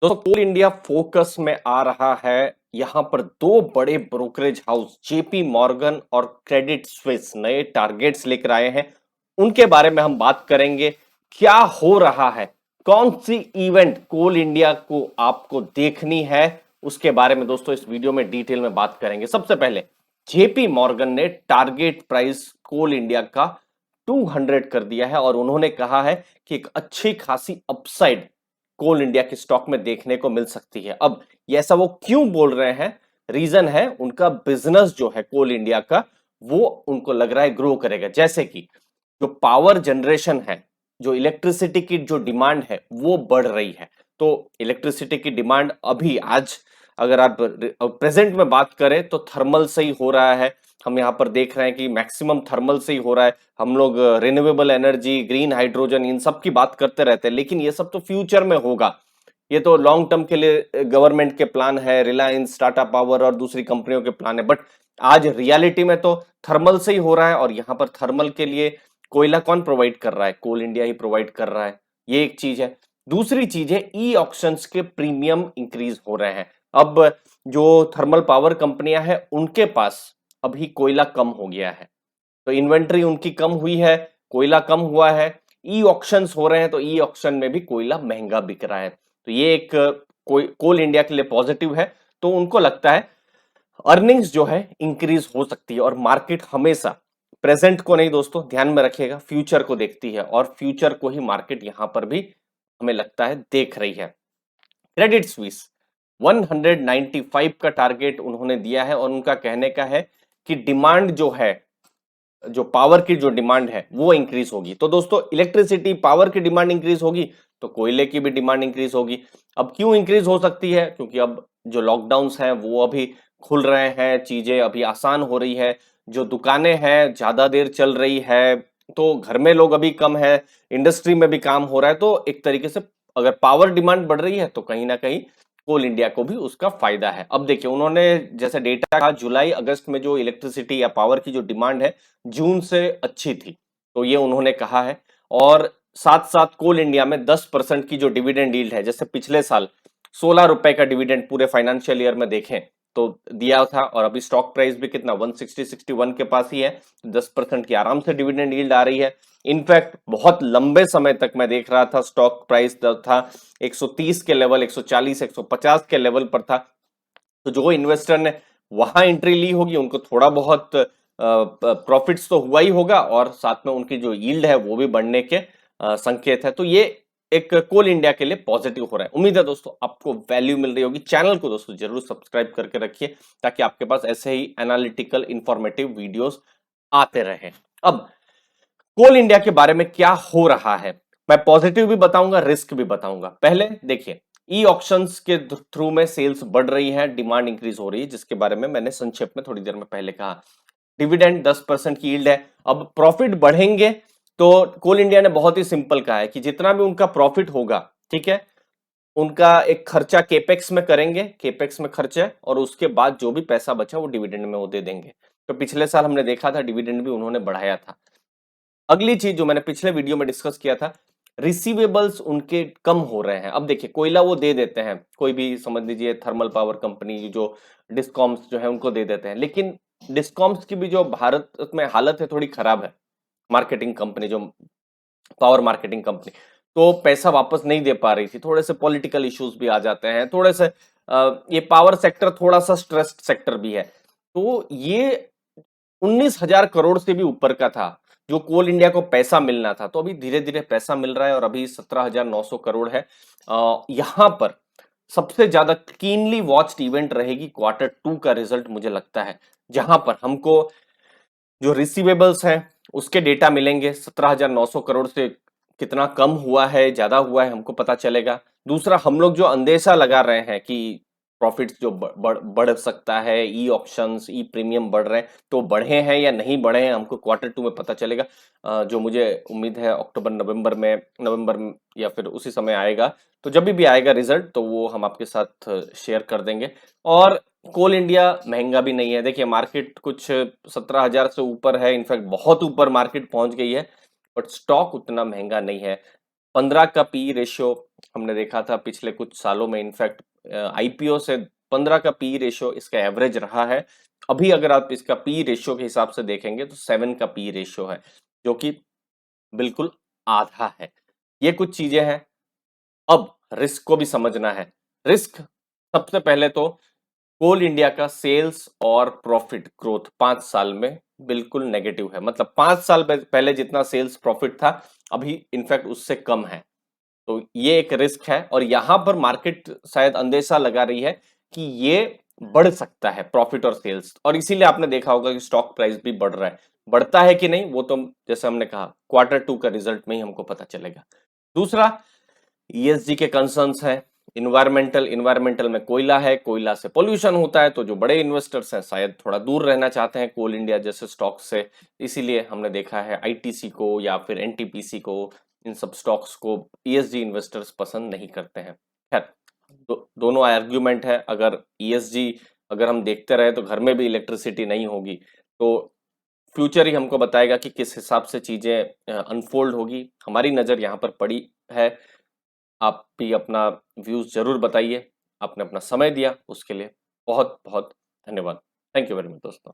दोस्तों कोल India focus में आ रहा है। यहां पर दो बड़े ब्रोकरेज हाउस जेपी मॉर्गन और क्रेडिट स्विस नए टारगेट्स लेकर आए हैं। उनके बारे में हम बात करेंगे। क्या हो रहा है, कौन सी इवेंट कोल इंडिया को आपको देखनी है, उसके बारे में दोस्तों इस वीडियो में डिटेल में बात करेंगे। सबसे पहले जेपी मॉर्गन ने टारगेट प्राइस कोल इंडिया का 200 कर दिया है और उन्होंने कहा है कि एक अच्छी खासी अपसाइड कोल इंडिया के स्टॉक में देखने को मिल सकती है। अब ये ऐसा वो क्यों बोल रहे हैं? रीजन है उनका बिजनेस जो है कोल इंडिया का, वो उनको लग रहा है ग्रो करेगा। जैसे कि जो पावर जनरेशन है, जो इलेक्ट्रिसिटी की जो डिमांड है वो बढ़ रही है। तो इलेक्ट्रिसिटी की डिमांड अभी आज अगर आप प्रेजेंट में बात करें तो थर्मल से ही हो रहा है। हम यहाँ पर देख रहे हैं कि मैक्सिमम थर्मल से ही हो रहा है। हम लोग रिन्यूएबल एनर्जी, ग्रीन हाइड्रोजन, इन सब की बात करते रहते हैं, लेकिन ये सब तो फ्यूचर में होगा। ये तो लॉन्ग टर्म के लिए गवर्नमेंट के प्लान है, रिलायंस, टाटा पावर और दूसरी कंपनियों के प्लान है। बट आज रियलिटी में तो थर्मल से ही हो रहा है और यहाँ पर थर्मल के लिए कोयला कौन प्रोवाइड कर रहा है? कोल इंडिया ही प्रोवाइड कर रहा है। ये एक चीज है। दूसरी चीज है ई ऑक्शंस के प्रीमियम इंक्रीज हो रहे हैं। अब जो थर्मल पावर कंपनियां हैं उनके पास अभी कोयला कम हो गया है, तो इन्वेंट्री उनकी कम हुई है, कोयला कम हुआ है, ई ऑक्शंस हो रहे हैं, तो ई ऑक्शन में भी कोयला महंगा बिक रहा है। तो ये एक कोल इंडिया के लिए पॉजिटिव है। तो उनको लगता है अर्निंग्स जो है इंक्रीज हो सकती है। और मार्केट हमेशा प्रेजेंट को नहीं दोस्तों, ध्यान में रखिएगा, फ्यूचर को देखती है और फ्यूचर को ही मार्केट यहां पर भी हमें लगता है देख रही है। क्रेडिट स्विस 195 का टारगेट उन्होंने दिया है और उनका कहने का है कि डिमांड जो है, जो पावर की जो डिमांड है वो इंक्रीज होगी। तो दोस्तों इलेक्ट्रिसिटी पावर की डिमांड इंक्रीज होगी तो कोयले की भी डिमांड इंक्रीज होगी। अब क्यों इंक्रीज हो सकती है? क्योंकि अब जो लॉकडाउन्स हैं वो अभी खुल रहे हैं, चीजें अभी आसान हो रही है, जो दुकानें हैं ज्यादा देर चल रही है, तो घर में लोग अभी कम है, इंडस्ट्री में भी काम हो रहा है। तो एक तरीके से अगर पावर डिमांड बढ़ रही है तो कहीं ना कहीं कोल इंडिया को भी उसका फायदा है। अब देखिए उन्होंने जैसे डेटा कहा, जुलाई अगस्त में जो इलेक्ट्रिसिटी या पावर की जो डिमांड है जून से अच्छी थी, तो ये उन्होंने कहा है। और साथ साथ कोल इंडिया में 10% की जो डिविडेंड यील्ड है, जैसे पिछले साल 16 रुपए का डिविडेंड पूरे फाइनेंशियल ईयर में देखें तो दिया था, और अभी स्टॉक प्राइस भी कितना 160-61 के पास ही है। 10% की आराम से डिविडेंड यील्ड आ रही है। इनफैक्ट बहुत लंबे समय तक मैं देख रहा था स्टॉक प्राइस था 130 के लेवल, 140, 150 के लेवल पर था। तो जो इन्वेस्टर ने वहां एंट्री ली होगी उनको थोड़ा बहुत प्रॉफिट्स तो हुआ ही होगा और साथ में उनकी जो यील्ड है वो भी बढ़ने के संकेत है। तो ये एक कोल इंडिया के लिए पॉजिटिव हो रहा है। उम्मीद है दोस्तों आपको वैल्यू मिल रही होगी। चैनल को दोस्तों जरूर सब्सक्राइब करके रखिए ताकि आपके पास ऐसे ही एनालिटिकल इंफॉर्मेटिव वीडियोस आते रहे। अब कोल इंडिया के बारे में क्या हो रहा है, मैं पॉजिटिव भी बताऊंगा, रिस्क भी बताऊंगा। पहले देखिए ई ऑक्शंस के थ्रू में सेल्स बढ़ रही है, डिमांड इंक्रीज हो रही है, जिसके बारे में मैंने संक्षेप में थोड़ी देर में पहले कहा। डिविडेंड 10% की यील्ड है। अब प्रॉफिट बढ़ेंगे तो कोल इंडिया ने बहुत ही सिंपल कहा है कि जितना भी उनका प्रॉफिट होगा, ठीक है, उनका एक खर्चा केपेक्स में करेंगे, केपेक्स में खर्चा, और उसके बाद जो भी पैसा बचा वो डिविडेंड में वो दे देंगे। तो पिछले साल हमने देखा था डिविडेंड भी उन्होंने बढ़ाया था। अगली चीज जो मैंने पिछले वीडियो में डिस्कस किया था, रिसीवेबल्स उनके कम हो रहे हैं। अब देखिए कोयला वो दे देते हैं, कोई भी समझ लीजिए थर्मल पावर कंपनी जो डिस्कॉम्स जो है उनको दे देते हैं, लेकिन डिस्कॉम्स की भी जो भारत में हालत है थोड़ी खराब है। मार्केटिंग कंपनी जो पावर मार्केटिंग कंपनी तो पैसा वापस नहीं दे पा रही थी, थोड़े से पॉलिटिकल इश्यूज भी आ जाते हैं, थोड़े से ये पावर सेक्टर थोड़ा सा स्ट्रेस्ड सेक्टर भी है। तो ये 19,000 करोड़ से भी ऊपर का था जो कोल इंडिया को पैसा मिलना था, तो अभी धीरे धीरे पैसा मिल रहा है और अभी 17,900 करोड़ है। यहां पर सबसे ज्यादा कीनली वॉच्ड इवेंट रहेगी Q2 का रिजल्ट, मुझे लगता है, जहां पर हमको जो रिसीवेबल्स हैं उसके डेटा मिलेंगे। 17,900 करोड़ से कितना कम हुआ है, ज्यादा हुआ है, हमको पता चलेगा। दूसरा, हम लोग जो अंदेशा लगा रहे हैं कि प्रॉफिट्स जो बढ़ सकता है, ई ऑप्शंस, ई प्रीमियम बढ़ रहे हैं, तो बढ़े हैं या नहीं बढ़े हैं हमको Q2 में पता चलेगा। जो मुझे उम्मीद है अक्टूबर नवंबर या फिर उसी समय आएगा। तो जब भी आएगा रिजल्ट तो वो हम आपके साथ शेयर कर देंगे। और कोल इंडिया महंगा भी नहीं है। देखिए मार्केट कुछ 17,000 से ऊपर है, इनफैक्ट बहुत ऊपर मार्केट पहुंच गई है, बट स्टॉक उतना महंगा नहीं है। 15 का पी रेशियो हमने देखा था पिछले कुछ सालों में, इनफैक्ट आईपीओ से 15 का पी रेशियो इसका एवरेज रहा है। अभी अगर आप इसका पी रेशियो के हिसाब से देखेंगे तो 7 का पी रेशियो है, जो कि बिल्कुल आधा है। ये कुछ चीजें हैं। अब रिस्क को भी समझना है। रिस्क, सबसे पहले तो कोल इंडिया का सेल्स और प्रॉफिट ग्रोथ 5 साल में बिल्कुल नेगेटिव है। मतलब 5 साल पहले जितना सेल्स प्रॉफिट था, अभी इनफैक्ट उससे कम है। तो ये एक रिस्क है, और यहां पर मार्केट शायद अंदेशा लगा रही है कि ये बढ़ सकता है प्रॉफिट और सेल्स, और इसीलिए आपने देखा होगा कि स्टॉक प्राइस भी बढ़ रहा है। बढ़ता है कि नहीं वो तो जैसे हमने कहा Q2 का रिजल्ट में ही हमको पता चलेगा। दूसरा, ईएसजी के कंसर्न्स है। इन्वायरमेंटल में कोयला है, कोयला से पोल्यूशन होता है, तो जो बड़े इन्वेस्टर्स हैं शायद थोड़ा दूर रहना चाहते हैं कोल इंडिया जैसे स्टॉक से। इसीलिए हमने देखा है आईटीसी को या फिर एनटीपीसी को, इन सब स्टॉक्स को ईएसजी इन्वेस्टर्स पसंद नहीं करते हैं। खैर, दोनों आर्ग्यूमेंट है। अगर ईएसजी अगर हम देखते रहे तो घर में भी इलेक्ट्रिसिटी नहीं होगी, तो फ्यूचर ही हमको बताएगा कि किस हिसाब से चीजें अनफोल्ड होगी। हमारी नजर यहाँ पर पड़ी है। आप भी अपना व्यूज जरूर बताइए। आपने अपना समय दिया उसके लिए बहुत बहुत धन्यवाद। थैंक यू वेरी मच दोस्तों।